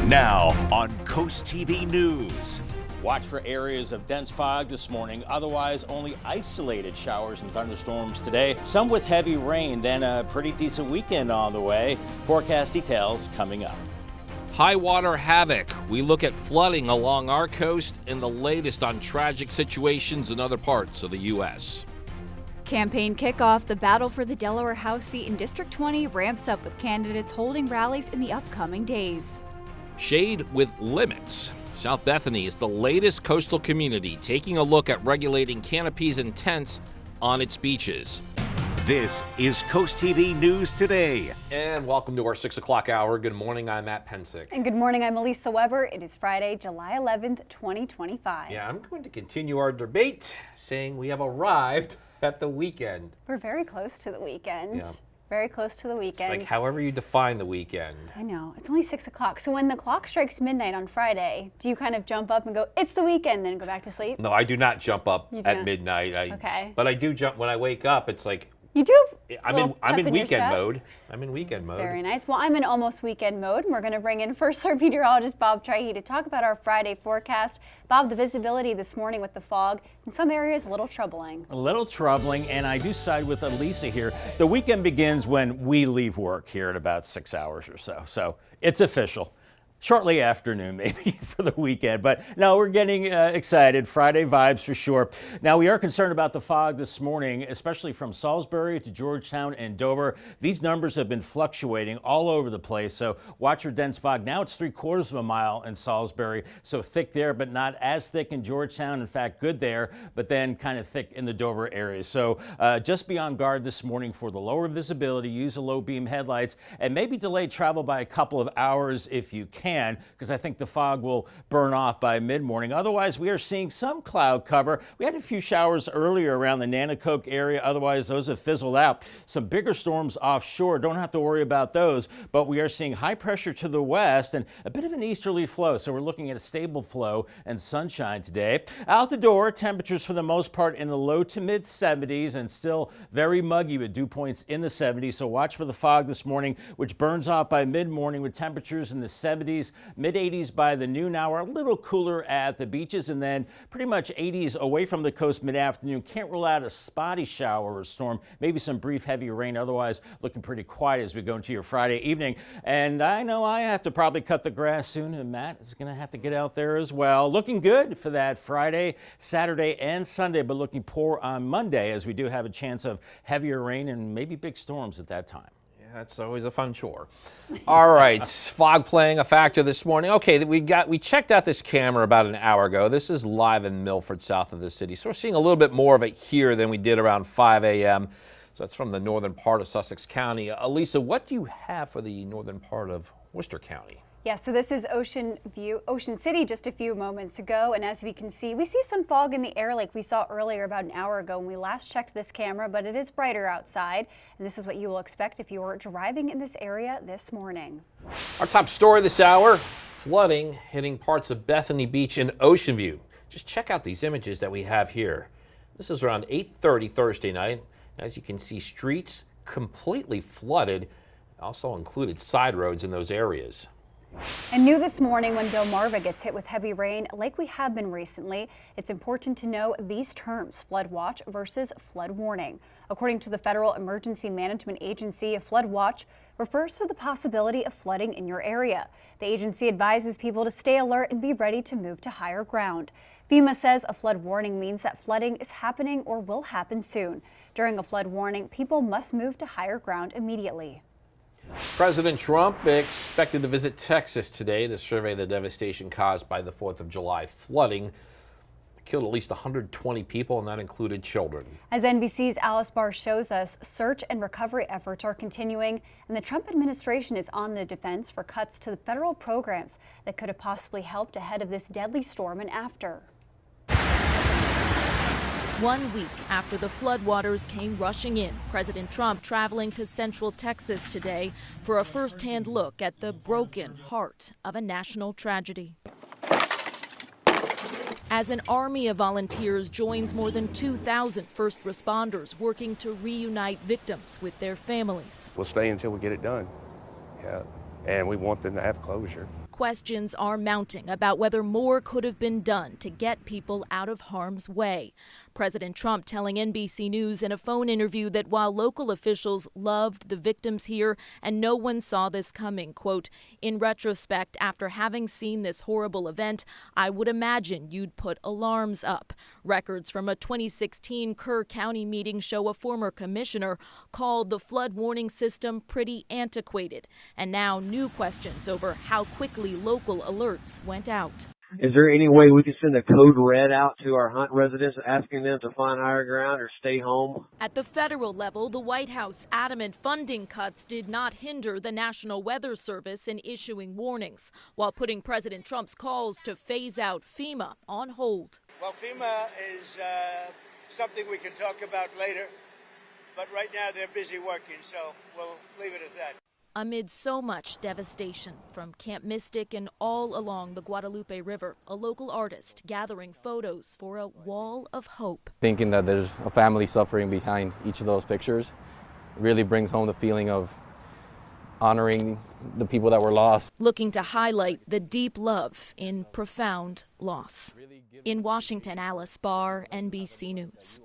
Now on CoastTV News. Watch for areas of dense fog this morning, otherwise only isolated showers and thunderstorms today. Some with heavy rain, then a pretty decent weekend on the way. Forecast details coming up. High water havoc. We look at flooding along our coast and the latest on tragic situations in other parts of the U.S. Campaign kickoff. The battle for the Delaware House seat in District 20 ramps up with candidates holding rallies in the upcoming days. Shade with limits. South Bethany is the latest coastal community taking a look at regulating canopies and tents on its beaches. This is CoastTV News Today. And welcome to our 6 o'clock hour. Good morning, I'm Matt Pensick. And good morning, I'm Elisa Weber. It is Friday, July 11th, 2025. Yeah, I'm going to continue our debate saying we have arrived at the weekend. We're very close to the weekend. Yeah. Very close to the weekend. It's like however you define the weekend. I know, it's only 6 o'clock. So when the clock strikes midnight on Friday, do you kind of jump up and go, it's the weekend, then go back to sleep? No, I do not jump up You at don't? midnight. Okay. But I do jump when I wake up. It's like, You do? I'm in weekend mode. I'm in weekend mode. Very nice. Well, I'm in almost weekend mode, and we're going to bring in First Alert Meteorologist Bob Trahey to talk about our Friday forecast. Bob, the visibility this morning with the fog, in some areas a little troubling. A little troubling, and I do side with Elisa here. The weekend begins when we leave work here at about 6 hours or so. So it's official. Shortly afternoon, maybe, for the weekend. But no, we're getting excited. Friday vibes for sure. Now, we are concerned about the fog this morning, especially from Salisbury to Georgetown and Dover. These numbers have been fluctuating all over the place. So watch for dense fog. Now it's 3/4 of a mile in Salisbury. So thick there, but not as thick in Georgetown. In fact, good there, but then kind of thick in the Dover area. So just be on guard this morning for the lower visibility. Use a low beam headlights and maybe delay travel by a couple of hours if you can, because I think the fog will burn off by mid-morning. Otherwise, we are seeing some cloud cover. We had a few showers earlier around the Nanacoke area. Otherwise, those have fizzled out. Some bigger storms offshore. Don't have to worry about those, but we are seeing high pressure to the west and a bit of an easterly flow. So we're looking at a stable flow and sunshine today. Out the door, temperatures for the most part in the low to mid 70s and still very muggy with dew points in the 70s. So watch for the fog this morning, which burns off by mid-morning with temperatures in the 70s. Mid-80s by the noon hour, a little cooler at the beaches, and then pretty much 80s away from the coast mid-afternoon. Can't rule out a spotty shower or storm, maybe some brief heavy rain. Otherwise, looking pretty quiet as we go into your Friday evening. And I know I have to probably cut the grass soon, and Matt is going to have to get out there as well. Looking good for that Friday, Saturday, and Sunday, but looking poor on Monday as we do have a chance of heavier rain and maybe big storms at that time. That's always a fun chore. All right, fog playing a factor this morning. Okay, we checked out this camera about an hour ago. This is live in Milford, south of the city. So we're seeing a little bit more of it here than we did around 5 a.m. So that's from the northern part of Sussex County. Elisa, what do you have for the northern part of Worcester County? Yeah, so this is Ocean City just a few moments ago, and as we can see, we see some fog in the air like we saw earlier about an hour ago when we last checked this camera, but it is brighter outside, and this is what you will expect if you were driving in this area this morning. Our top story this hour, flooding hitting parts of Bethany Beach and Ocean View. Just check out these images that we have here. This is around 8:30 Thursday night. As you can see, streets completely flooded, also included side roads in those areas. And new this morning, when Delmarva gets hit with heavy rain, like we have been recently, it's important to know these terms, flood watch versus flood warning. According to the Federal Emergency Management Agency, a flood watch refers to the possibility of flooding in your area. The agency advises people to stay alert and be ready to move to higher ground. FEMA says a flood warning means that flooding is happening or will happen soon. During a flood warning, people must move to higher ground immediately. President Trump expected to visit Texas today to survey the devastation caused by the 4th of July flooding. It killed at least 120 people, and that included children. As NBC's Alice Barr shows us, search and recovery efforts are continuing, and the Trump administration is on the defense for cuts to the federal programs that could have possibly helped ahead of this deadly storm and after. 1 week after the floodwaters came rushing in, President Trump traveling to Central Texas today for a first-hand look at the broken heart of a national tragedy. As an army of volunteers joins more than 2,000 first responders working to reunite victims with their families. We'll stay until we get it done. Yeah. And we want them to have closure. questions are mounting about whether more could have been done to get people out of harm's way. President Trump telling NBC News in a phone interview that while local officials loved the victims here and no one saw this coming, quote, in retrospect, after having seen this horrible event, I would imagine you'd put alarms up. Records from a 2016 Kerr County meeting show a former commissioner called the flood warning system pretty antiquated. And now new questions over how quickly local alerts went out. Is there any way we can send a code red out to our Hunt residents asking them to find higher ground or stay home? At the federal level, the White House adamant funding cuts did not hinder the National Weather Service in issuing warnings, while putting President Trump's calls to phase out FEMA on hold. Well, FEMA is something we can talk about later, but right now they're busy working, so we'll leave it at that. Amid so much devastation from Camp Mystic and all along the Guadalupe River, a local artist gathering photos for a wall of hope. Thinking that there's a family suffering behind each of those pictures really brings home the feeling of honoring the people that were lost. Looking to highlight the deep love in profound loss. In Washington, Alice Barr, NBC News.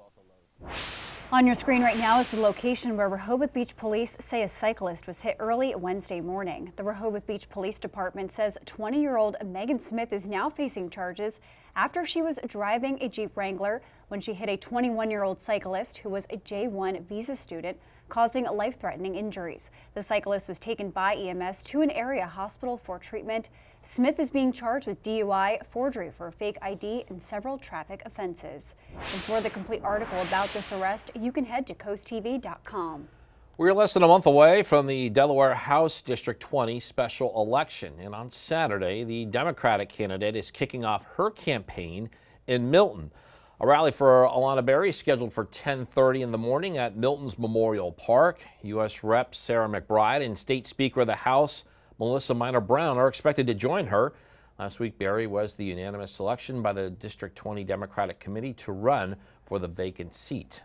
On your screen right now is the location where Rehoboth Beach police say a cyclist was hit early Wednesday morning. The Rehoboth Beach Police Department says 20-year-old Megan Smith is now facing charges after she was driving a Jeep Wrangler when she hit a 21-year-old cyclist who was a J1 visa student, causing life-threatening injuries. The cyclist was taken by EMS to an area hospital for treatment. Smith is being charged with DUI, forgery for a fake ID, and several traffic offenses. And for the complete article about this arrest, you can head to CoastTV.com. We're less than a month away from the Delaware House District 20 special election, and on Saturday, the Democratic candidate is kicking off her campaign in Milton. A rally for Alana Berry is scheduled for 10:30 in the morning at Milton's Memorial Park. U.S. Rep. Sarah McBride and State Speaker of the House, Melissa Minor Brown, are expected to join her. Last week, Berry was the unanimous selection by the District 20 Democratic Committee to run for the vacant seat.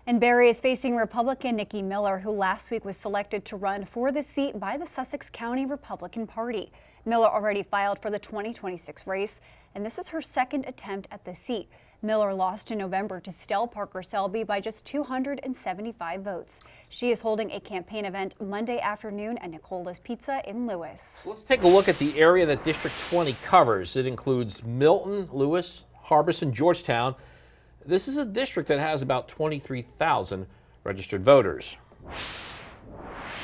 And Berry is facing Republican Nikki Miller, who last week was selected to run for the seat by the Sussex County Republican Party. Miller already filed for the 2026 race, and this is her second attempt at the seat. Miller lost in November to Stell Parker Selby by just 275 votes. She is holding a campaign event Monday afternoon at Nicola's Pizza in Lewis. Let's take a look at the area that District 20 covers. It includes Milton, Lewis, Harbison, Georgetown. This is a district that has about 23,000 registered voters.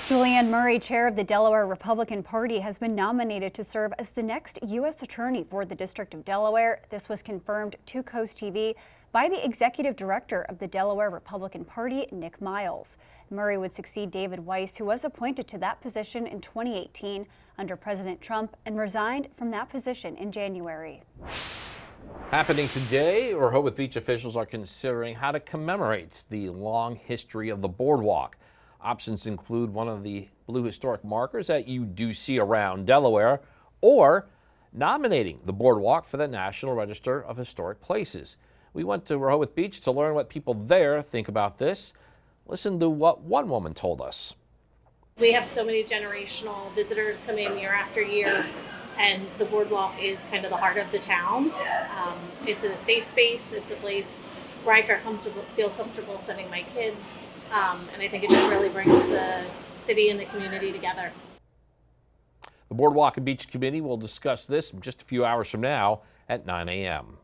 Julianne Murray, chair of the Delaware Republican Party, has been nominated to serve as the next U.S. Attorney for the District of Delaware. This was confirmed to Coast TV by the executive director of the Delaware Republican Party, Nick Miles. Murray would succeed David Weiss, who was appointed to that position in 2018 under President Trump and resigned from that position in January. Happening today, Rehoboth Beach officials are considering how to commemorate the long history of the boardwalk. Options include one of the blue historic markers that you do see around Delaware, or nominating the boardwalk for the National Register of Historic Places. We went to Rehoboth Beach to learn what people there think about this. Listen to what one woman told us. We have so many generational visitors come in year after year, and the boardwalk is kind of the heart of the town. It's a safe space. It's a place where I feel comfortable sending my kids. And I think it just really brings the city and the community together. The Boardwalk and Beach Committee will discuss this in just a few hours from now at 9 a.m.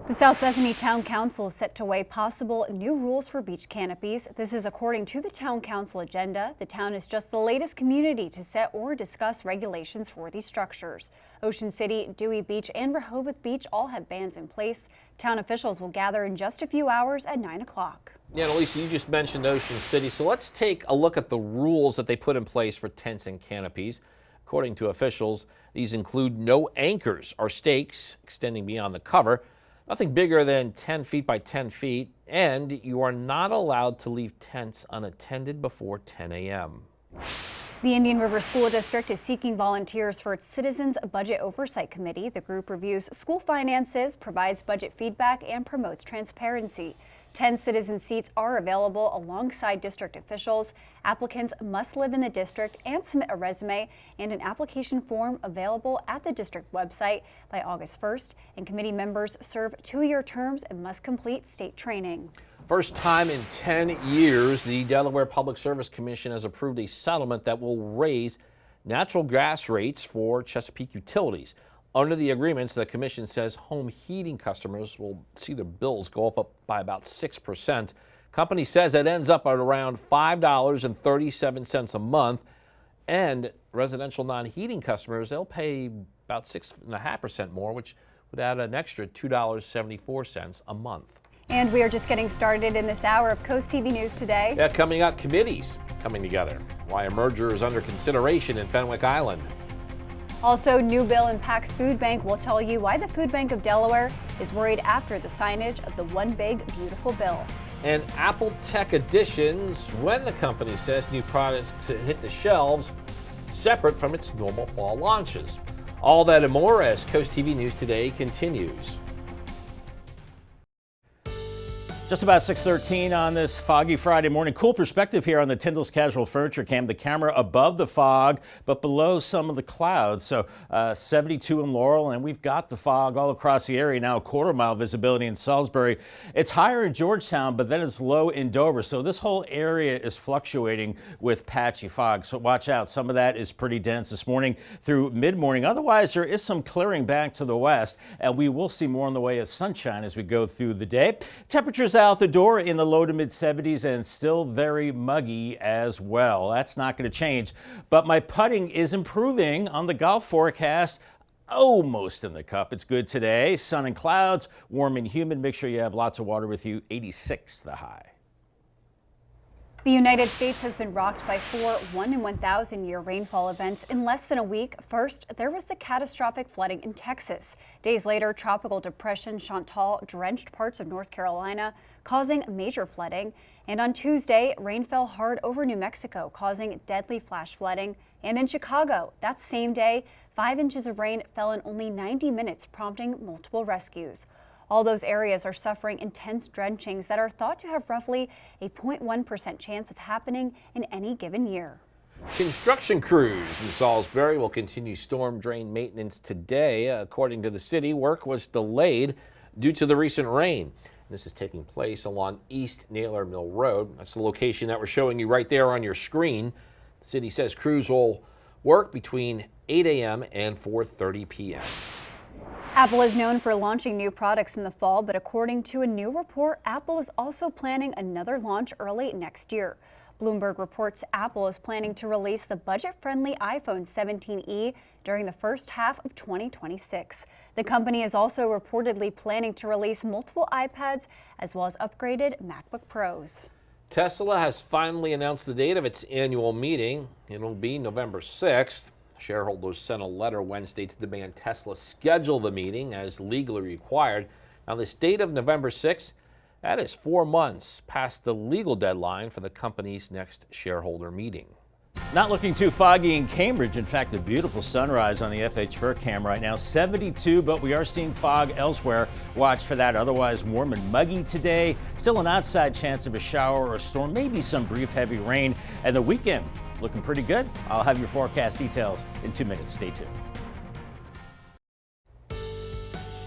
The South Bethany Town Council is set to weigh possible new rules for beach canopies. This is according to the Town Council agenda. The town is just the latest community to set or discuss regulations for these structures. Ocean City, Dewey Beach, and Rehoboth Beach all have bans in place. Town officials will gather in just a few hours at 9 o'clock. Yeah, and Elisa, you just mentioned Ocean City, so let's take a look at the rules that they put in place for tents and canopies. According to officials, these include no anchors or stakes extending beyond the cover, nothing bigger than 10 feet by 10 feet, and you are not allowed to leave tents unattended before 10 a.m. The Indian River School District is seeking volunteers for its Citizens Budget Oversight Committee. The group reviews school finances, provides budget feedback, and promotes transparency. 10 citizen seats are available alongside district officials. Applicants must live in the district and submit a resume and an application form available at the district website by August 1st. And committee members serve 2-year terms and must complete state training. First time in 10 years, the Delaware Public Service Commission has approved a settlement that will raise natural gas rates for Chesapeake utilities. Under the agreements, the commission says home heating customers will see their bills go up by about 6%. Company says it ends up at around $5.37 a month, and residential non-heating customers, they'll pay about 6.5% more, which would add an extra $2.74 a month. And we are just getting started in this hour of Coast TV News Today. Yeah, coming up, committees coming together. Why a merger is under consideration in Fenwick Island. Also, new bill impacts food bank. We'll tell you why the Food Bank of Delaware is worried after the signage of the One Big Beautiful Bill. And Apple Tech Editions, when the company says new products hit the shelves, separate from its normal fall launches. All that and more as Coast TV News Today continues. Just about 6:13 on this foggy Friday morning. Cool perspective here on the Tyndall's Casual Furniture Cam. The camera above the fog, but below some of the clouds. So 72 in Laurel, and we've got the fog all across the area now. 1/4-mile visibility in Salisbury. It's higher in Georgetown, but then it's low in Dover. So this whole area is fluctuating with patchy fog. So watch out. Some of that is pretty dense this morning through mid-morning. Otherwise, there is some clearing back to the west, and we will see more in the way of sunshine as we go through the day. Temperatures out the door in the low to mid 70s and still very muggy as well. That's not going to change, but my putting is improving on the golf forecast. Almost in the cup. It's good today. Sun and clouds, warm and humid. Make sure you have lots of water with you. 86 the high. The United States has been rocked by 4 1-in-1,000-year rainfall events in less than a week. First, there was the catastrophic flooding in Texas. Days later, Tropical Depression Chantal drenched parts of North Carolina, causing major flooding. And on Tuesday, rain fell hard over New Mexico, causing deadly flash flooding. And in Chicago, that same day, 5 inches of rain fell in only 90 minutes, prompting multiple rescues. All those areas are suffering intense drenchings that are thought to have roughly a 0.1% chance of happening in any given year. Construction crews in Salisbury will continue storm drain maintenance today. According to the city, work was delayed due to the recent rain. This is taking place along East Naylor Mill Road. That's the location that we're showing you right there on your screen. The city says crews will work between 8 a.m. and 4:30 p.m. Apple is known for launching new products in the fall, but according to a new report, Apple is also planning another launch early next year. Bloomberg reports Apple is planning to release the budget-friendly iPhone 17e during the first half of 2026. The company is also reportedly planning to release multiple iPads as well as upgraded MacBook Pros. Tesla has finally announced the date of its annual meeting. It'll be November 6th. Shareholders sent a letter Wednesday to demand Tesla schedule the meeting as legally required. Now, this date of November 6th, that is 4 months past the legal deadline for the company's next shareholder meeting. Not looking too foggy in Cambridge. In fact, a beautiful sunrise on the FH4 cam right now. 72, but we are seeing fog elsewhere. Watch for that. Otherwise, warm and muggy today. Still an outside chance of a shower or a storm, maybe some brief heavy rain. And the weekend looking pretty good. I'll have your forecast details in 2 minutes. Stay tuned.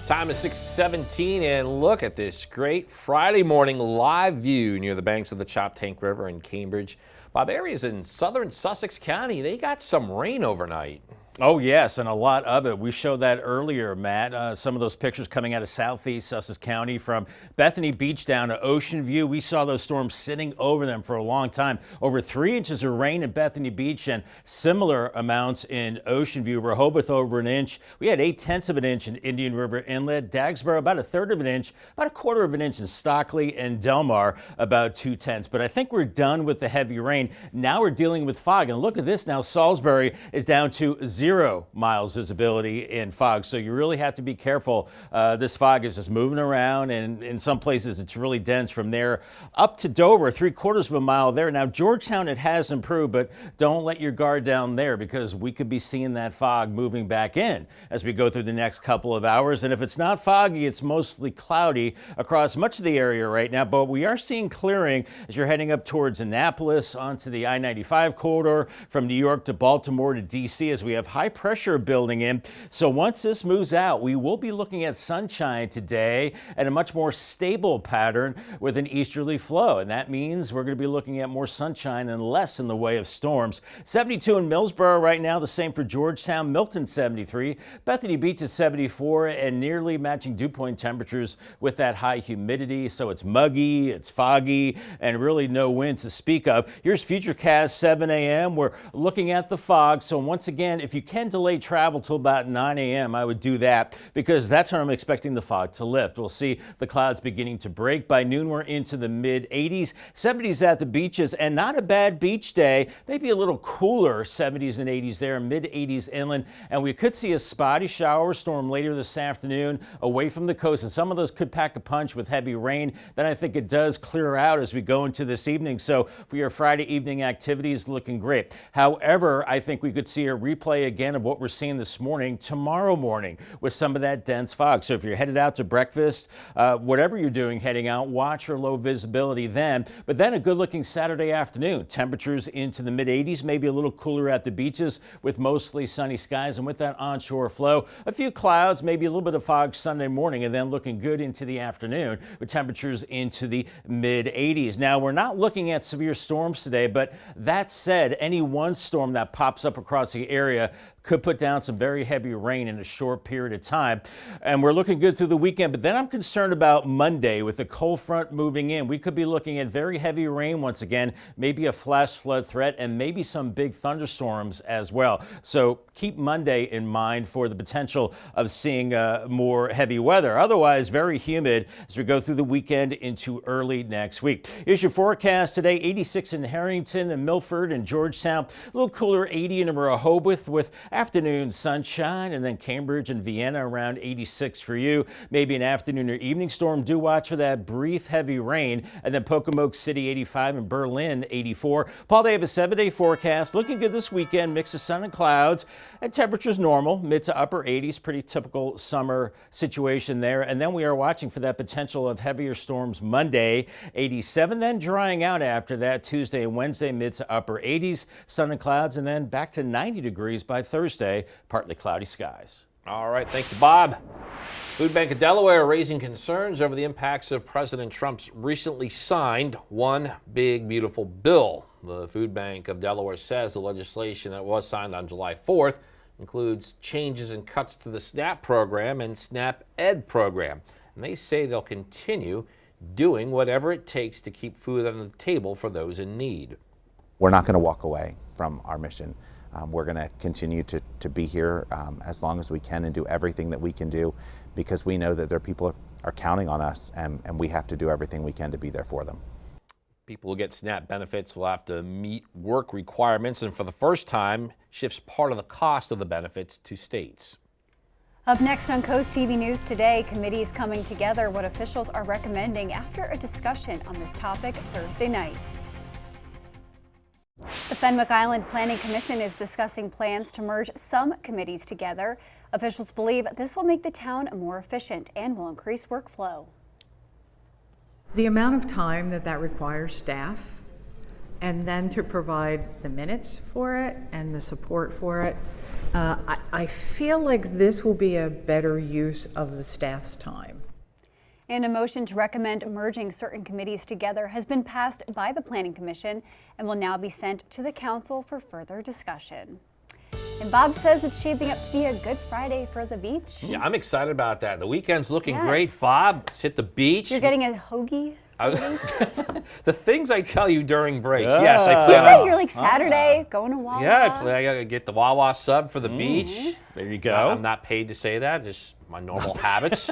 Time is 6:17, and look at this great Friday morning live view near the banks of the Choptank River in Cambridge. Bob, areas in southern Sussex County, they got some rain overnight. Oh, yes, and a lot of it. We showed that earlier, Matt. Some of those pictures coming out of southeast Sussex County from Bethany Beach down to Ocean View. We saw those storms sitting over them for a long time. Over 3 inches of rain in Bethany Beach and similar amounts in Ocean View. Rehoboth over an inch. We had 0.8 of an inch in Indian River Inlet. Dagsboro about 1/3 of an inch. About 1/4 of an inch in Stockley and Delmar about 0.2. But I think we're done with the heavy rain. Now we're dealing with fog. And look at this now. Salisbury is down to 0 0 miles visibility in fog. So you really have to be careful. This fog is just moving around, and in some places it's really dense from there up to Dover, 3/4 of a mile there. Now, Georgetown, it has improved, but don't let your guard down there, because we could be seeing that fog moving back in as we go through the next couple of hours. And if it's not foggy, it's mostly cloudy across much of the area right now, but we are seeing clearing as you're heading up towards Annapolis onto the I-95 corridor from New York to Baltimore to DC, as we have high pressure building in. So once this moves out, we will be looking at sunshine today and a much more stable pattern with an easterly flow. And that means we're going to be looking at more sunshine and less in the way of storms. 72 in Millsboro right now, the same for Georgetown, Milton 73, Bethany Beach is 74, and nearly matching dew point temperatures with that high humidity. So it's muggy, it's foggy, and really no wind to speak of. Here's Futurecast 7 a.m. We're looking at the fog. So once again, if you can delay travel till about 9 a.m., I would do that, because that's when I'm expecting the fog to lift. We'll see the clouds beginning to break. By noon, we're into the mid-80s, 70s at the beaches, and not a bad beach day. Maybe a little cooler, 70s and 80s there, mid-80s inland. And we could see a spotty shower storm later this afternoon away from the coast, and some of those could pack a punch with heavy rain. Then I think it does clear out as we go into this evening. So for your Friday evening activities, looking great. However, I think we could see a replay again of what we're seeing this morning, tomorrow morning, with some of that dense fog. So if you're headed out to breakfast, whatever you're doing heading out, watch for low visibility then. But then a good looking Saturday afternoon. Temperatures into the mid-80s, maybe a little cooler at the beaches with mostly sunny skies. And with that onshore flow, a few clouds, maybe a little bit of fog Sunday morning, and then looking good into the afternoon with temperatures into the mid-80s. Now, we're not looking at severe storms today, but that said, any one storm that pops up across the area could put down some very heavy rain in a short period of time. And we're looking good through the weekend, but then I'm concerned about Monday with the cold front moving in. We could be looking at very heavy rain once again, maybe a flash flood threat, and maybe some big thunderstorms as well. So keep Monday in mind for the potential of seeing more heavy weather. Otherwise, very humid as we go through the weekend into early next week. Here's your forecast today: 86 in Harrington and Milford and Georgetown, a little cooler 80 in Rehoboth with afternoon sunshine, and then Cambridge and Vienna around 86 for you. Maybe an afternoon or evening storm. Do watch for that brief heavy rain. And then Pocomoke City 85 and Berlin 84. Paul Davis 7-day forecast. Looking good this weekend. Mix of sun and clouds, and temperatures normal, mid to upper 80s. Pretty typical summer situation there. And then we are watching for that potential of heavier storms Monday, 87. Then drying out after that Tuesday and Wednesday, mid to upper 80s. Sun and clouds, and then back to 90 degrees by Thursday, partly cloudy skies. All right, thank you, Bob. Food Bank of Delaware raising concerns over the impacts of President Trump's recently signed One Big Beautiful Bill. The Food Bank of Delaware says the legislation that was signed on July 4th includes changes and cuts to the SNAP program and SNAP Ed program. And they say they'll continue doing whatever it takes to keep food on the table for those in need. We're not going to walk away from our mission. We're going to continue to be here as long as we can and do everything that we can do, because we know that there are people are counting on us, and we have to do everything we can to be there for them. People who get SNAP benefits will have to meet work requirements, and for the first time, shifts part of the cost of the benefits to states. Up next on CoastTV News Today, committees coming together, what officials are recommending after a discussion on this topic Thursday night. The Fenwick Island Planning Commission is discussing plans to merge some committees together. Officials believe this will make the town more efficient and will increase workflow. The amount of time that requires staff, and then to provide the minutes for it and the support for it, I feel like this will be a better use of the staff's time. And a motion to recommend merging certain committees together has been passed by the Planning Commission and will now be sent to the Council for further discussion. And Bob says it's shaping up to be a good Friday for the beach. Yeah, I'm excited about that. The weekend's looking great, Bob. Let's hit the beach. You're getting a hoagie? The things I tell you during breaks. Yes, I play. You said you're like Saturday going to Wawa. Yeah, I gotta get the Wawa sub for the beach. There you go. I'm not paid to say that, just my normal habits.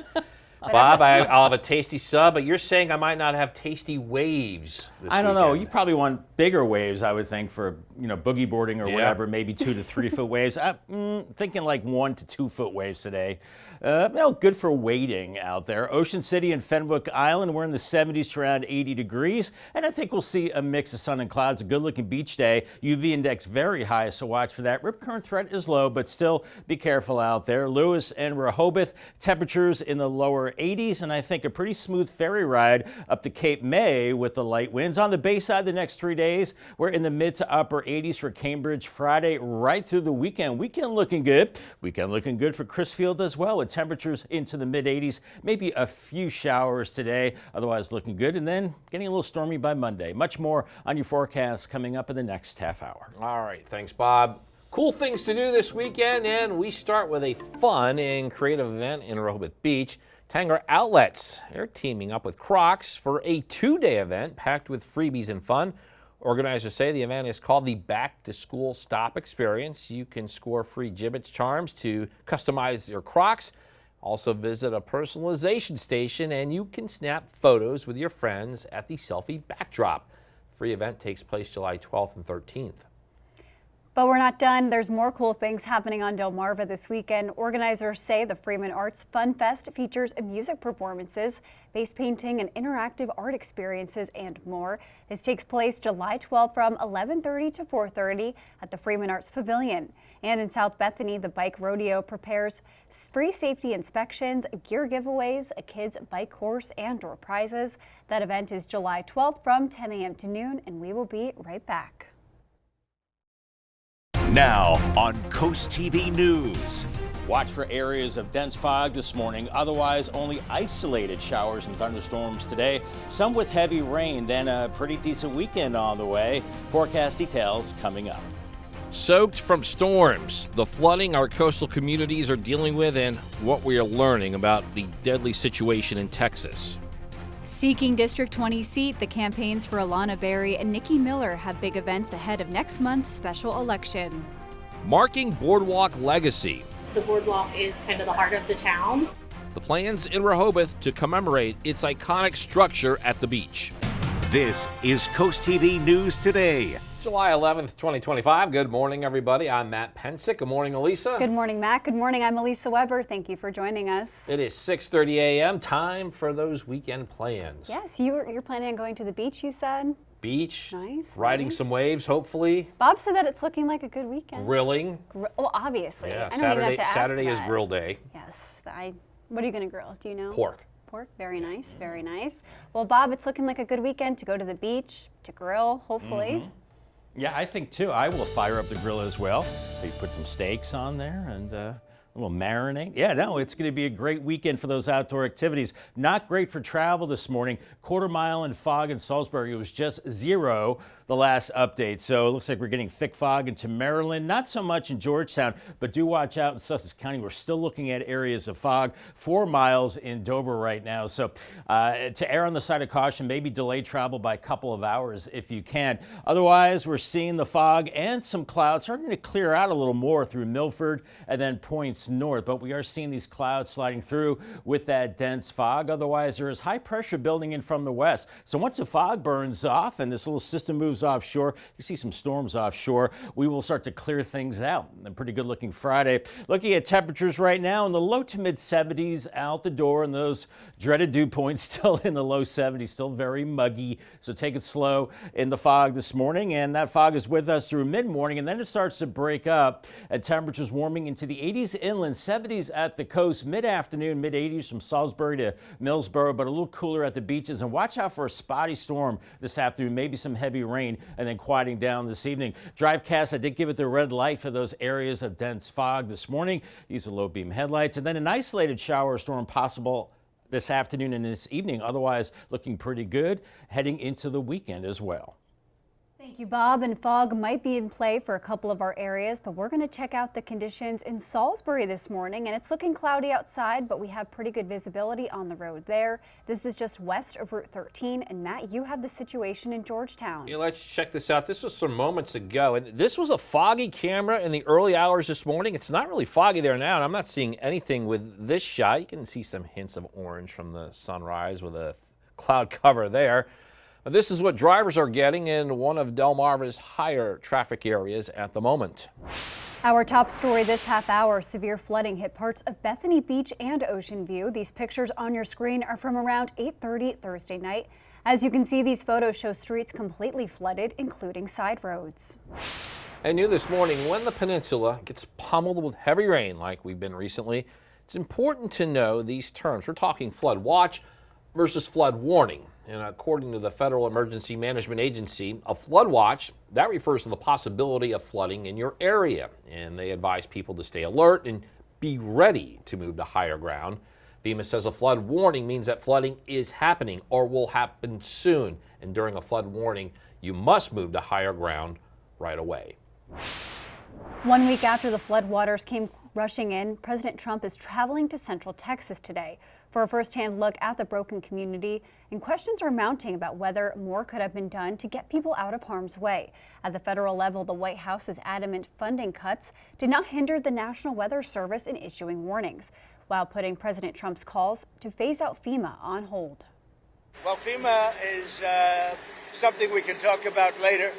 Bob, I'll have a tasty sub, but you're saying I might not have tasty waves this I don't know. weekend. You probably want bigger waves, I would think, for boogie boarding or whatever. Maybe 2 to 3 foot waves. I'm thinking like 1 to 2 foot waves today. Good for wading out there. Ocean City and Fenwick Island, we're in the 70s to around 80 degrees, and I think we'll see a mix of sun and clouds. A good-looking beach day. UV index very high, so watch for that. Rip current threat is low, but still be careful out there. Lewis and Rehoboth, temperatures in the lower 80s, and I think a pretty smooth ferry ride up to Cape May with the light winds. On the Bayside the next 3 days, we're in the mid to upper 80s for Cambridge Friday right through the weekend. Weekend looking good. Weekend looking good for Crisfield as well, with temperatures into the mid 80s. Maybe a few showers today, otherwise looking good, and then getting a little stormy by Monday. Much more on your forecast coming up in the next half hour. All right, thanks, Bob. Cool things to do this weekend, and we start with a fun and creative event in Rehoboth Beach. Tanger Outlets, they're teaming up with Crocs for a 2-day event packed with freebies and fun. Organizers say the event is called the Back to School Stop Experience. You can score free Jibbitz charms to customize your Crocs. Also visit a personalization station, and you can snap photos with your friends at the selfie backdrop. Free event takes place July 12th and 13th. But we're not done. There's more cool things happening on Delmarva this weekend. Organizers say the Freeman Arts Fun Fest features music performances, face painting, and interactive art experiences, and more. This takes place July 12th from 11:30 to 4:30 at the Freeman Arts Pavilion. And in South Bethany, the Bike Rodeo prepares free safety inspections, gear giveaways, a kids' bike course, and door prizes. That event is July 12th from 10 a.m. to noon, and we will be right back. Now on Coast TV News. Watch for areas of dense fog this morning, otherwise only isolated showers and thunderstorms today. Some with heavy rain, then a pretty decent weekend on the way. Forecast details coming up. Soaked from storms, the flooding our coastal communities are dealing with, and what we are learning about the deadly situation in Texas. Seeking District 20 seat, the campaigns for Alana Berry and Nikki Miller have big events ahead of next month's special election. Marking Boardwalk legacy. The boardwalk is kind of the heart of the town. The plans in Rehoboth to commemorate its iconic structure at the beach. This is Coast TV News Today. July 11th, 2025. Good morning, everybody. I'm Matt Pensick. Good morning, Elisa. Good morning, Matt. Good morning. I'm Elisa Weber. Thank you for joining us. It is 6:30 a.m. Time for those weekend plans. Yes, you're planning on going to the beach, you said? Beach. Nice. Riding some waves, hopefully. Bob said that it's looking like a good weekend. Grilling. Well, obviously. Yeah, I don't even have to ask Saturday is that. grill day. Yes. What are you going to grill? Do you know? Pork. Pork. Very nice. Very nice. Well, Bob, it's looking like a good weekend to go to the beach, to grill, hopefully. Mm-hmm. Yeah, I think too. I will fire up the grill as well. Maybe put some steaks on there and a little marinade. Yeah, no, it's going to be a great weekend for those outdoor activities. Not great for travel this morning. Quarter mile in fog in Salisbury. It was just 0 the last update. So it looks like we're getting thick fog into Maryland. Not so much in Georgetown, but do watch out in Sussex County. We're still looking at areas of fog. 4 miles in Dover right now. So to err on the side of caution, maybe delay travel by a couple of hours if you can. Otherwise, we're seeing the fog and some clouds starting to clear out a little more through Milford and then points north. But we are seeing these clouds sliding through with that dense fog. Otherwise, there is high pressure building in from the west. So once the fog burns off and this little system moves offshore, you see some storms offshore, we will start to clear things out. A pretty good looking Friday. Looking at temperatures right now in the low to mid 70s out the door, and those dreaded dew points still in the low 70s, still very muggy. So take it slow in the fog this morning, and that fog is with us through mid-morning, and then it starts to break up and temperatures warming into the 80s inland, 70s at the coast, mid-afternoon, mid-80s from Salisbury to Millsboro, but a little cooler at the beaches. And watch out for a spotty storm this afternoon, maybe some heavy rain, and then quieting down this evening. Drivecast, I did give it the red light for those areas of dense fog this morning. These are low beam headlights, and then an isolated shower or storm possible this afternoon and this evening. Otherwise, looking pretty good heading into the weekend as well. Thank you, Bob. And fog might be in play for a couple of our areas, but we're going to check out the conditions in Salisbury this morning. And it's looking cloudy outside, but we have pretty good visibility on the road there. This is just west of Route 13. And Matt, you have the situation in Georgetown. Yeah, let's check this out. This was some moments ago, and this was a foggy camera in the early hours this morning. It's not really foggy there now, and I'm not seeing anything with this shot. You can see some hints of orange from the sunrise with a cloud cover there. This is what drivers are getting in one of Delmarva's higher traffic areas at the moment. Our top story this half hour, severe flooding hit parts of Bethany Beach and Ocean View. These pictures on your screen are from around 8:30 Thursday night. As you can see, these photos show streets completely flooded, including side roads. And new this morning, when the peninsula gets pummeled with heavy rain like we've been recently, it's important to know these terms. We're talking flood watch versus flood warning. And according to the Federal Emergency Management Agency, a flood watch, that refers to the possibility of flooding in your area. And they advise people to stay alert and be ready to move to higher ground. FEMA says a flood warning means that flooding is happening or will happen soon. And during a flood warning, you must move to higher ground right away. 1 week after the floodwaters came rushing in, President Trump is traveling to Central Texas today for a first-hand look at the broken community, and questions are mounting about whether more could have been done to get people out of harm's way. At the federal level, the White House is adamant funding cuts did not hinder the National Weather Service in issuing warnings, while putting President Trump's calls to phase out FEMA on hold. Well, FEMA is something we can talk about later,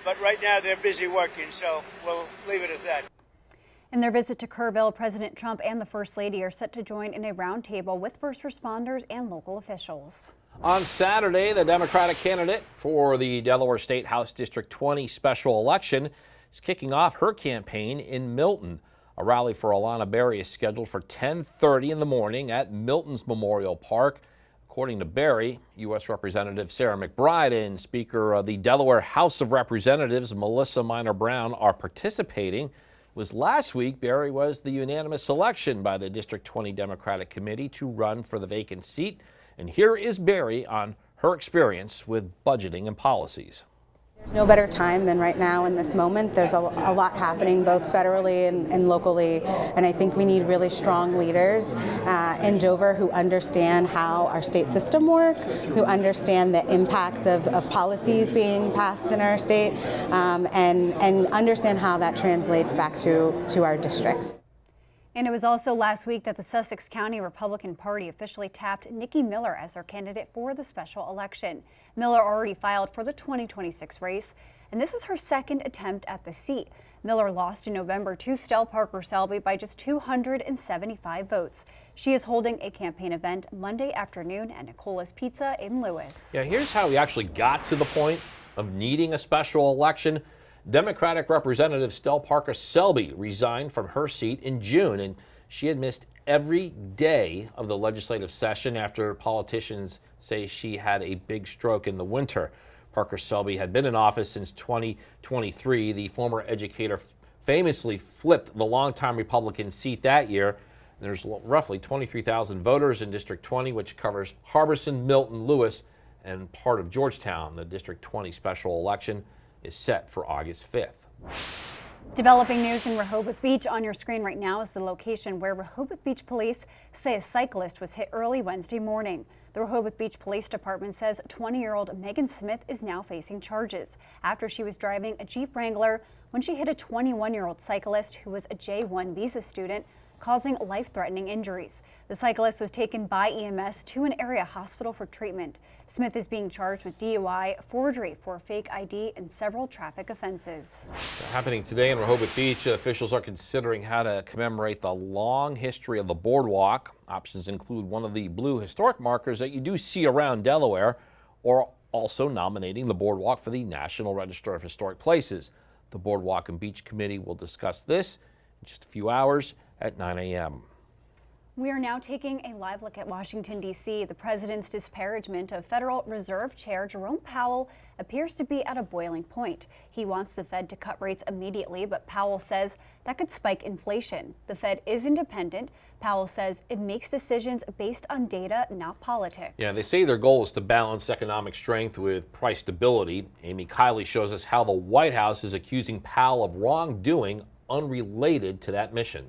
but right now they're busy working, so we'll leave it at that. In their visit to Kerrville, President Trump and the First Lady are set to join in a roundtable with first responders and local officials. On Saturday, the Democratic candidate for the Delaware State House District 20 special election is kicking off her campaign in Milton. A rally for Alana Berry is scheduled for 10:30 in the morning at Milton's Memorial Park. According to Berry, U.S. Representative Sarah McBride and Speaker of the Delaware House of Representatives Melissa Minor Brown are participating. It was last week Berry was the unanimous selection by the District 20 Democratic Committee to run for the vacant seat. And here is Berry on her experience with budgeting and policies. There's no better time than right now in this moment. There's a lot happening both federally and locally, and I think we need really strong leaders in Dover who understand how our state system works, who understand the impacts of policies being passed in our state, and understand how that translates back to our district. And it was also last week that the Sussex County Republican Party officially tapped Nikki Miller as their candidate for the special election. Miller already filed for the 2026 race, and this is her second attempt at the seat. Miller lost in November to Stell Parker Selby by just 275 votes. She is holding a campaign event Monday afternoon at Nicola's Pizza in Lewis. Yeah, here's how we actually got to the point of needing a special election. Democratic Representative Stell Parker Selby resigned from her seat in June, and she had missed every day of the legislative session after politicians say she had a big stroke in the winter. Parker Selby had been in office since 2023. The former educator famously flipped the longtime Republican seat that year. There's roughly 23,000 voters in District 20, which covers Harbison, Milton, Lewis, and part of Georgetown. The District 20 special election is set for August 5th. Developing news in Rehoboth Beach. On your screen right now is the location where Rehoboth Beach police say a cyclist was hit early Wednesday morning. The Rehoboth Beach Police Department says 20-year-old Megan Smith is now facing charges after she was driving a Jeep Wrangler when she hit a 21-year-old cyclist who was a J-1 visa student, causing life-threatening injuries. The cyclist was taken by EMS to an area hospital for treatment. Smith is being charged with DUI, forgery for fake ID, and several traffic offenses. Happening today in Rehoboth Beach, officials are considering how to commemorate the long history of the boardwalk. Options include one of the blue historic markers that you do see around Delaware, or also nominating the boardwalk for the National Register of Historic Places. The Boardwalk and Beach Committee will discuss this in just a few hours at 9 a.m. We are now taking a live look at Washington, D.C. The president's disparagement of Federal Reserve Chair Jerome Powell appears to be at a boiling point. He wants the Fed to cut rates immediately, but Powell says that could spike inflation. The Fed is independent. Powell says it makes decisions based on data, not politics. Yeah, they say their goal is to balance economic strength with price stability. Amy Kiley shows us how the White House is accusing Powell of wrongdoing unrelated to that mission.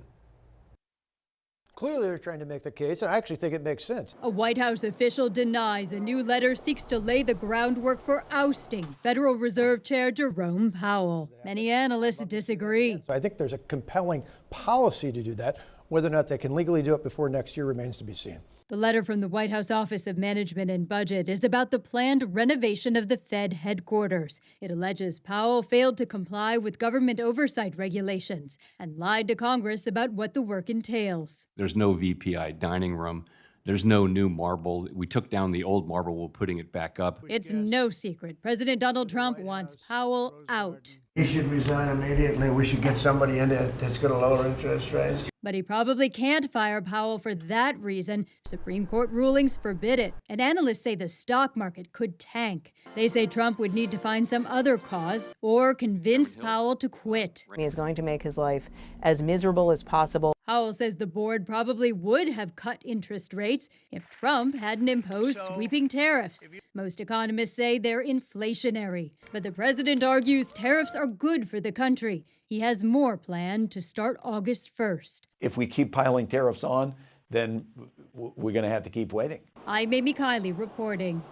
Clearly, they're trying to make the case, and I actually think it makes sense. A White House official denies a new letter seeks to lay the groundwork for ousting Federal Reserve Chair Jerome Powell. Many analysts disagree. So I think there's a compelling policy to do that. Whether or not they can legally do it before next year remains to be seen. The letter from the White House Office of Management and Budget is about the planned renovation of the Fed headquarters. It alleges Powell failed to comply with government oversight regulations and lied to Congress about what the work entails. There's no VPI dining room. There's no new marble. We took down the old marble, we're putting it back up. It's no secret. President Donald Trump wants Powell out. He should resign immediately. We should get somebody in there that's going to lower interest rates. But he probably can't fire Powell for that reason. Supreme Court rulings forbid it, and analysts say the stock market could tank. They say Trump would need to find some other cause or convince Powell to quit. He is going to make his life as miserable as possible. Powell says the board probably would have cut interest rates if Trump hadn't imposed sweeping tariffs. Most economists say they're inflationary, but the president argues tariffs are good for the country. He has more planned to start August 1st. If we keep piling tariffs on, then we're going to have to keep waiting. I'm Amy Kiley reporting.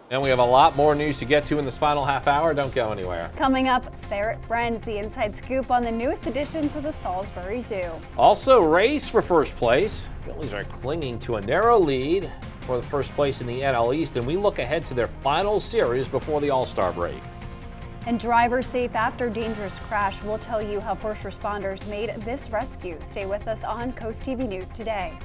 And we have a lot more news to get to in this final half hour. Don't go anywhere. Coming up, Ferret Friends, the inside scoop on the newest addition to the Salisbury Zoo. Also, race for first place. Phillies are clinging to a narrow lead for the first place in the NL East, and we look ahead to their final series before the All-Star break. And driver safe after dangerous crash. We'll tell you how first responders made this rescue. Stay with us on CoastTV News today.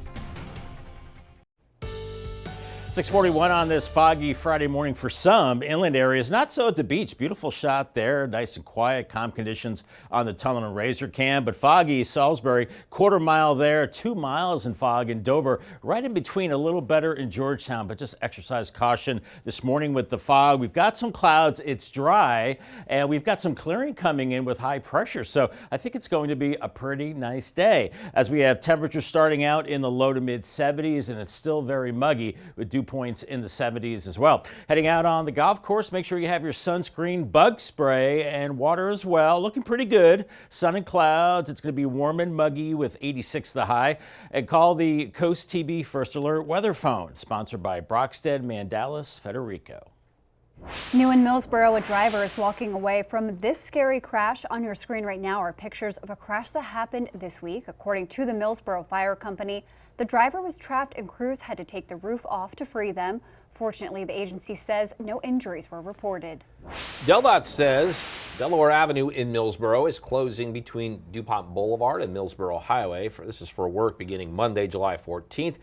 6:41 on this foggy Friday morning for some inland areas, not so at the beach. Beautiful shot there, nice and quiet, calm conditions on the Tunnel and Razor Cam, but foggy Salisbury, quarter mile there, 2 miles in fog in Dover, right in between, a little better in Georgetown, but just exercise caution this morning with the fog. We've got some clouds, it's dry, and we've got some clearing coming in with high pressure, so I think it's going to be a pretty nice day as we have temperatures starting out in the low to mid 70s, and it's still very muggy with dew points in the 70s as well. Heading out on the golf course, make sure you have your sunscreen, bug spray, and water as well. Looking pretty good. Sun and clouds. It's going to be warm and muggy with 86 the high. And call the CoastTV First Alert weather phone, sponsored by Brockstead Mandalis Federico. New in Millsboro, a driver is walking away from this scary crash. On your screen right now are pictures of a crash that happened this week. According to the Millsboro Fire Company, the driver was trapped and crews had to take the roof off to free them. Fortunately, the agency says no injuries were reported. DelDOT says Delaware Avenue in Millsboro is closing between DuPont Boulevard and Millsboro Highway. This is for work beginning Monday, July 14th.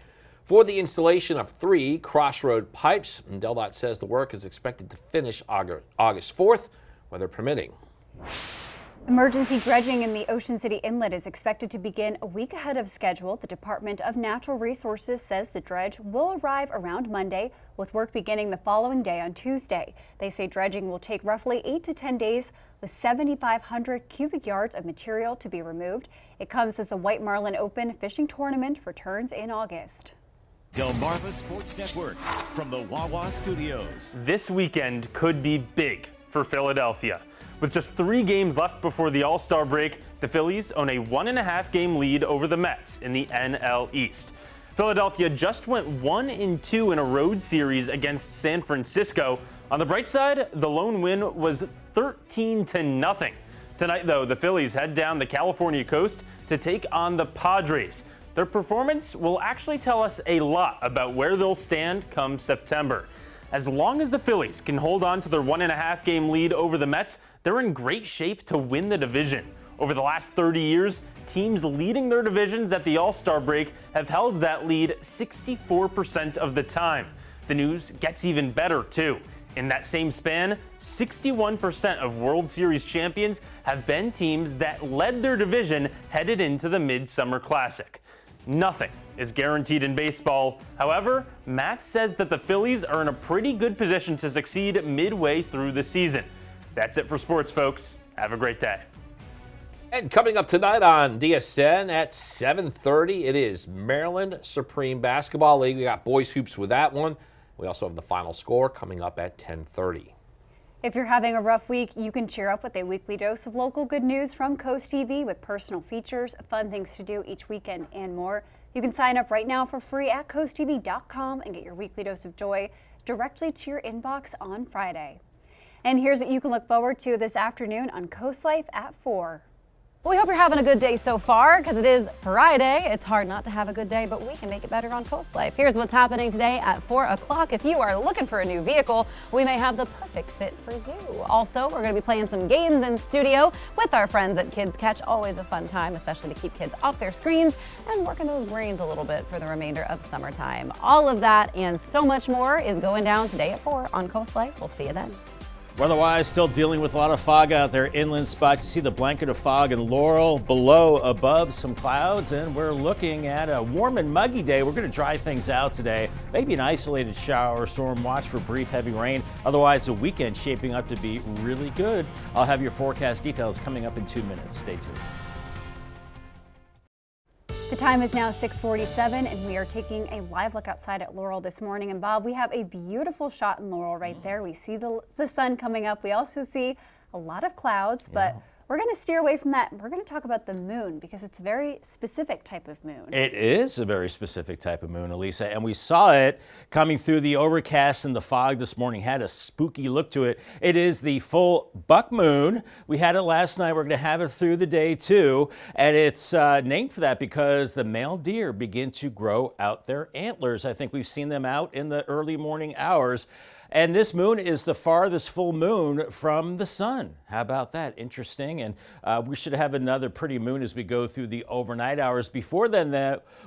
For the installation of 3 crossroad pipes, and DelDOT says the work is expected to finish August 4th, weather permitting. Emergency dredging in the Ocean City Inlet is expected to begin a week ahead of schedule. The Department of Natural Resources says the dredge will arrive around Monday, with work beginning the following day on Tuesday. They say dredging will take roughly 8 to 10 days, with 7,500 cubic yards of material to be removed. It comes as the White Marlin Open fishing tournament returns in August. Delmarva Sports Network from the Wawa Studios. This weekend could be big for Philadelphia. With just 3 games left before the All-Star break, the Phillies own a 1.5 game lead over the Mets in the NL East. Philadelphia just went 1-2 in a road series against San Francisco. On the bright side, the lone win was 13-0. Tonight, though, the Phillies head down the California coast to take on the Padres. Their performance will actually tell us a lot about where they'll stand come September. As long as the Phillies can hold on to their 1.5 game lead over the Mets, they're in great shape to win the division. Over the last 30 years, teams leading their divisions at the All-Star break have held that lead 64% of the time. The news gets even better, too. In that same span, 61% of World Series champions have been teams that led their division headed into the Midsummer Classic. Nothing is guaranteed in baseball. However, math says that the Phillies are in a pretty good position to succeed midway through the season. That's it for sports, folks. Have a great day. And coming up tonight on DSN at 7:30, it is Maryland Supreme Basketball League. We got boys hoops with that one. We also have the final score coming up at 10:30. If you're having a rough week, you can cheer up with a weekly dose of local good news from CoastTV with personal features, fun things to do each weekend, and more. You can sign up right now for free at coasttv.com and get your weekly dose of joy directly to your inbox on Friday. And here's what you can look forward to this afternoon on Coast Life at 4. Well, we hope you're having a good day so far because it is Friday. It's hard not to have a good day, but we can make it better on Coast Life. Here's what's happening today at 4 o'clock. If you are looking for a new vehicle, we may have the perfect fit for you. Also, we're going to be playing some games in studio with our friends at Kids Catch. Always a fun time, especially to keep kids off their screens and working those brains a little bit for the remainder of summertime. All of that and so much more is going down today at 4 on Coast Life. We'll see you then. Weather-wise, still dealing with a lot of fog out there. Inland spots, you see the blanket of fog in Laurel. Below, above, some clouds, and we're looking at a warm and muggy day. We're going to dry things out today. Maybe an isolated shower or storm. Watch for brief heavy rain. Otherwise, the weekend shaping up to be really good. I'll have your forecast details coming up in 2 minutes. Stay tuned. The time is now 6:47, and we are taking a live look outside at Laurel this morning. And Bob, we have a beautiful shot in Laurel right there. We see the sun coming up. We also see a lot of clouds, but we're going to steer away from that. We're going to talk about the moon because it's a very specific type of moon. It is a very specific type of moon, Elisa, and we saw it coming through the overcast and the fog this morning. Had a spooky look to it. It is the full buck moon. We had it last night. We're going to have it through the day too, and it's named for that because the male deer begin to grow out their antlers. I think we've seen them out in the early morning hours. And this moon is the farthest full moon from the sun. How about that? Interesting. And we should have another pretty moon as we go through the overnight hours. Before then,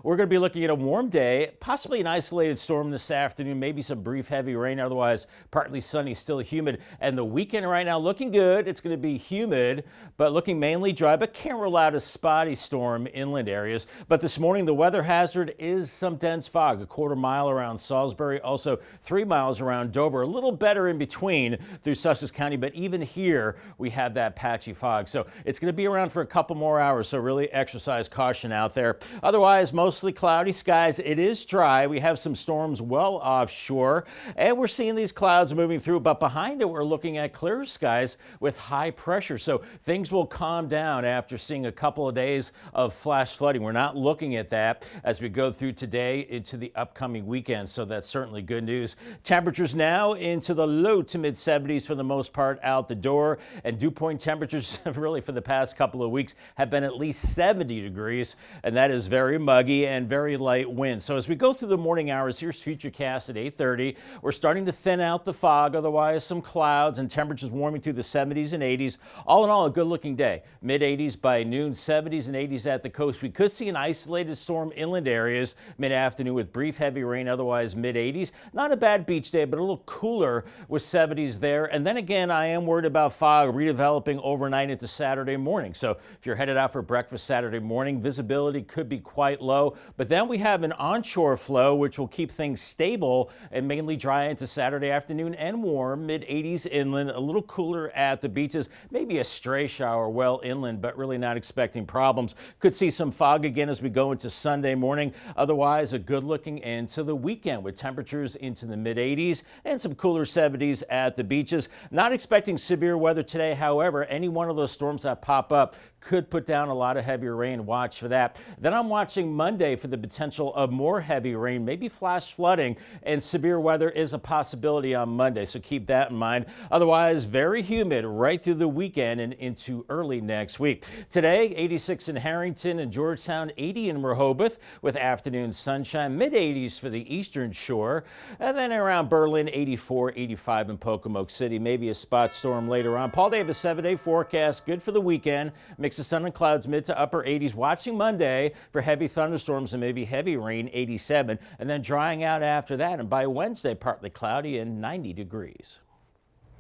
we're going to be looking at a warm day, possibly an isolated storm this afternoon, maybe some brief heavy rain. Otherwise, partly sunny, still humid. And the weekend right now looking good. It's going to be humid, but looking mainly dry, but can't rule out a spotty storm inland areas. But this morning, the weather hazard is some dense fog, a quarter mile around Salisbury, also 3 miles around Dover. A little better in between through Sussex County, but even here we have that patchy fog. So it's going to be around for a couple more hours, so really exercise caution out there. Otherwise, mostly cloudy skies. It is dry. We have some storms well offshore, and we're seeing these clouds moving through, but behind it we're looking at clear skies with high pressure. So things will calm down after seeing a couple of days of flash flooding. We're not looking at that as we go through today into the upcoming weekend, so that's certainly good news. Temperatures now into the low to mid 70s for the most part out the door, and dew point temperatures really for the past couple of weeks have been at least 70 degrees, and that is very muggy and very light wind. So as we go through the morning hours, here's Futurecast at 8:30. We're starting to thin out the fog, otherwise some clouds, and temperatures warming through the 70s and 80s. All in all, a good looking day. Mid 80s by noon, 70s and 80s at the coast. We could see an isolated storm inland areas mid afternoon with brief heavy rain, otherwise mid 80s. Not a bad beach day, but a little cooler with 70s there. And then again, I am worried about fog redeveloping overnight into Saturday morning. So if you're headed out for breakfast Saturday morning, visibility could be quite low. But then we have an onshore flow, which will keep things stable and mainly dry into Saturday afternoon and warm, mid 80s inland, a little cooler at the beaches, maybe a stray shower well inland, but really not expecting problems. Could see some fog again as we go into Sunday morning. Otherwise, a good looking into the weekend with temperatures into the mid 80s and some cooler 70s at the beaches. Not expecting severe weather today. However, any one of those storms that pop up could put down a lot of heavier rain. Watch for that. Then I'm watching Monday for the potential of more heavy rain, maybe flash flooding, and severe weather is a possibility on Monday, so keep that in mind. Otherwise, very humid right through the weekend and into early next week. Today, 86 in Harrington and Georgetown, 80 in Rehoboth with afternoon sunshine, mid 80s for the eastern shore, and then around Berlin, 84, 85 in Pocomoke City. Maybe a spot storm later on. Paul Davis, 7-day forecast, good for the weekend. Mix of sun and clouds, mid to upper 80s. Watching Monday for heavy thunderstorms and maybe heavy rain, 87, and then drying out after that. And by Wednesday, partly cloudy and 90 degrees.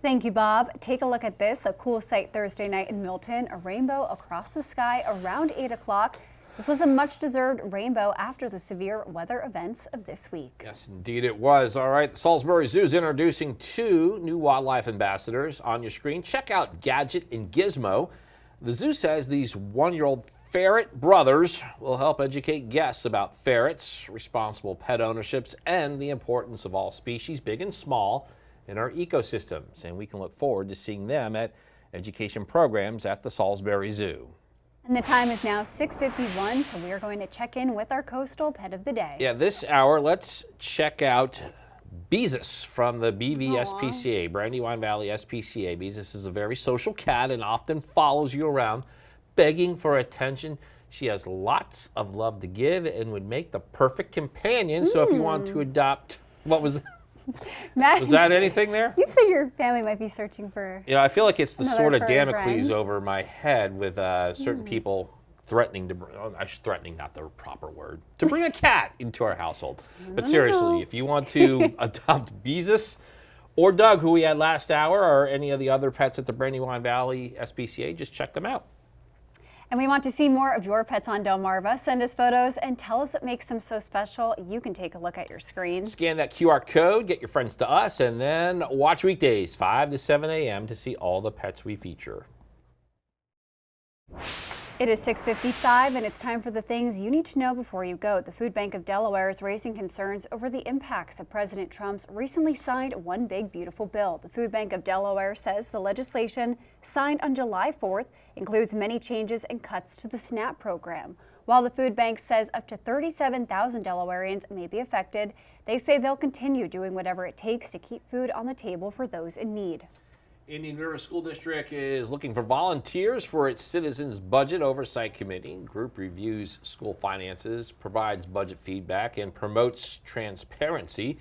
Thank you, Bob. Take a look at this, a cool sight Thursday night in Milton, a rainbow across the sky around 8 o'clock. This was a much-deserved rainbow after the severe weather events of this week. Yes, indeed it was. All right, the Salisbury Zoo is introducing 2 new wildlife ambassadors on your screen. Check out Gadget and Gizmo. The zoo says these 1-year-old ferret brothers will help educate guests about ferrets, responsible pet ownerships, and the importance of all species, big and small, in our ecosystems. And we can look forward to seeing them at education programs at the Salisbury Zoo. And the time is now 6:51, so we are going to check in with our coastal pet of the day. Yeah, this hour, let's check out Beezus from the BVSPCA, Brandywine Valley SPCA. Beezus is a very social cat and often follows you around, begging for attention. She has lots of love to give and would make the perfect companion. So if you want to adopt, what was Matt, was that anything there? You said your family might be searching for. You know, I feel like it's the another sort of fur Damocles friend. over my head with certain people threatening to bring, threatening, not the proper word, to bring a cat into our household. But seriously, if you want to adopt Beezus or Doug, who we had last hour, or any of the other pets at the Brandywine Valley SPCA, just check them out. And we want to see more of your pets on Delmarva. Send us photos and tell us what makes them so special. You can take a look at your screen. Scan that QR code, get your friends to us, and then watch weekdays 5 to 7 a.m. to see all the pets we feature. It is 6:55 and it's time for the things you need to know before you go. The Food Bank of Delaware is raising concerns over the impacts of President Trump's recently signed One Big Beautiful Bill. The Food Bank of Delaware says the legislation signed on July 4th includes many changes and cuts to the SNAP program. While the food bank says up to 37,000 Delawareans may be affected, they say they'll continue doing whatever it takes to keep food on the table for those in need. Indian River School District is looking for volunteers for its Citizens Budget Oversight Committee. Group reviews school finances, provides budget feedback, and promotes transparency.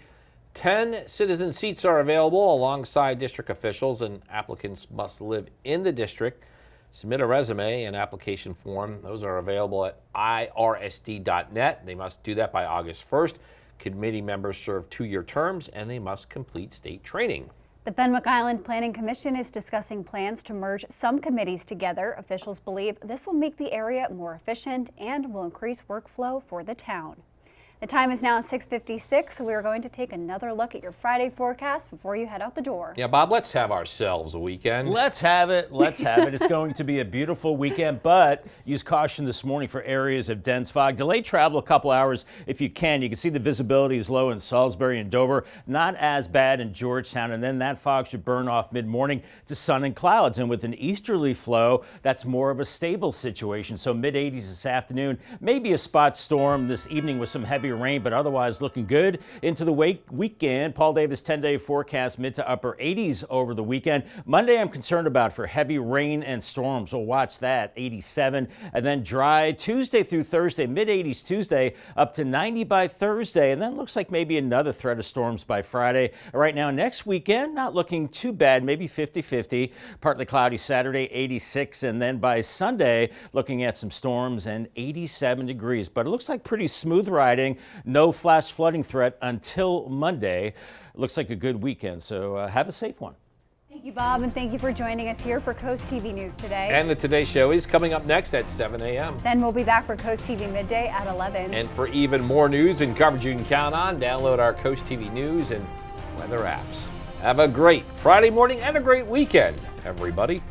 10 citizen seats are available alongside district officials, and applicants must live in the district. Submit a resume and application form. Those are available at irsd.net. They must do that by August 1st. Committee members serve 2-year terms, and they must complete state training. The Fenwick Island Planning Commission is discussing plans to merge some committees together. Officials believe this will make the area more efficient and will increase workflow for the town. The time is now 6:56, so we are going to take another look at your Friday forecast before you head out the door. Yeah, Bob, let's have ourselves a weekend. Let's have it. Let's have it. It's going to be a beautiful weekend, but use caution this morning for areas of dense fog. Delay travel a couple hours if you can. You can see the visibility is low in Salisbury and Dover, not as bad in Georgetown, and then that fog should burn off mid-morning to sun and clouds. And with an easterly flow, that's more of a stable situation. So mid-80s this afternoon, maybe a spot storm this evening with some heavy rain, but otherwise looking good into the weekend. Paul Davis 10-day forecast mid to upper 80s over the weekend. Monday I'm concerned about for heavy rain and storms. We'll watch that, 87, and then dry Tuesday through Thursday, mid-80s Tuesday, up to 90 by Thursday, and then looks like maybe another threat of storms by Friday. Right now, next weekend, not looking too bad, maybe 50-50, partly cloudy Saturday, 86, and then by Sunday, looking at some storms and 87 degrees, but it looks like pretty smooth riding. No flash flooding threat until Monday. Looks like a good weekend, so have a safe one. Thank you, Bob, and thank you for joining us here for Coast TV News today. And the Today Show is coming up next at 7 a.m. Then we'll be back for Coast TV Midday at 11. And for even more news and coverage you can count on, download our Coast TV News and weather apps. Have a great Friday morning and a great weekend, everybody.